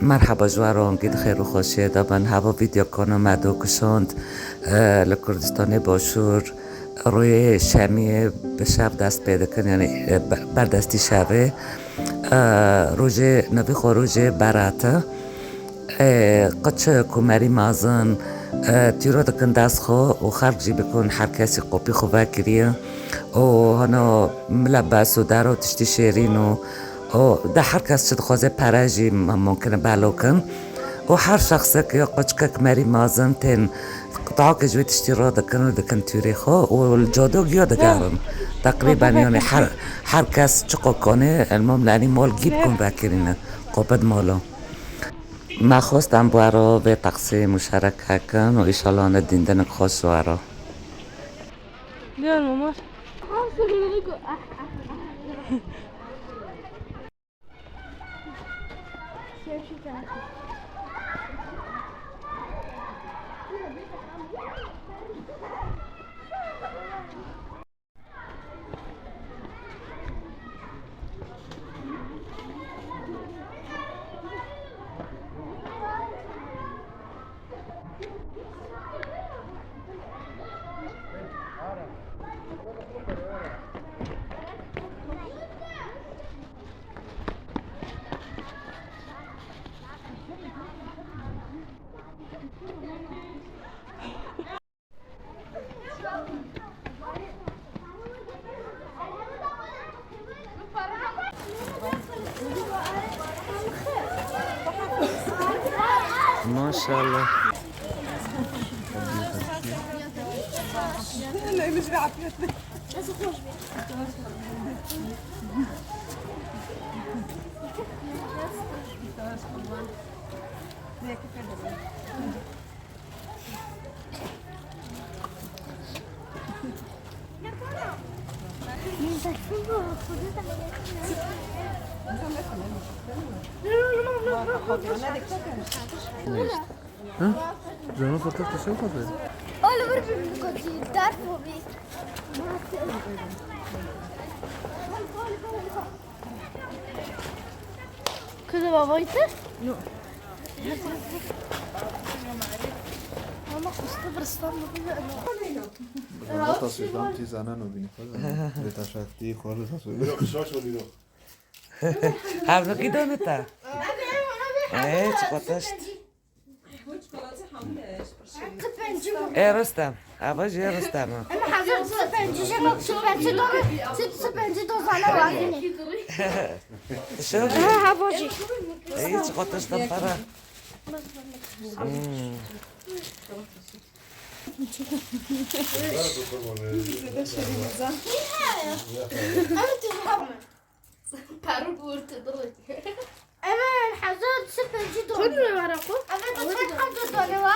مرحبا جواران گید خیر و خوشی دابن هوا ویدیو کنم مدو کشند لکردستان باشور روی شمی به شب دست پیدا کن یعنی بردستی شبه روز نوی خروج براته قچه کمری مازن تیرو دکن دست خو و خرجی بکن هر کسی قوپی خو بکریه و هنو ملبس و در و تشتی شیرین و ده هر کس شد خوزه پراجی ممکنه بلو کن و هر شخصه که قچه کمری مازن تین قطعه که جوی تشتی را دکن تیری خو و الجادو گیا دگرن تقریبا یعنی هر کس چقا کنه المهم لانی مال گیب کن بکرینه قوپد مالو ما خواستم برای به تقسیم مشارکت کن و ایشالا آن دیندن خوش برای بیار مامان ما شاء الله جانو فتح تشوف هذا Olha, vou ver um bocadinho, dar para ver. كذا بابا انت؟ لا ماما استبر استنى ما تصويران تيز أنا نبيني خلاص لتشاكتي خالص تصوير هم نکی دانتا چقدرشت رستم عواج رستم انا حضرت سفنجي شنو سفنجي دوز على وعدني شو ها باجي اي چقدرش دنبره انا حضرت سفنجي دوز خذ ورقه انا حضرت دولة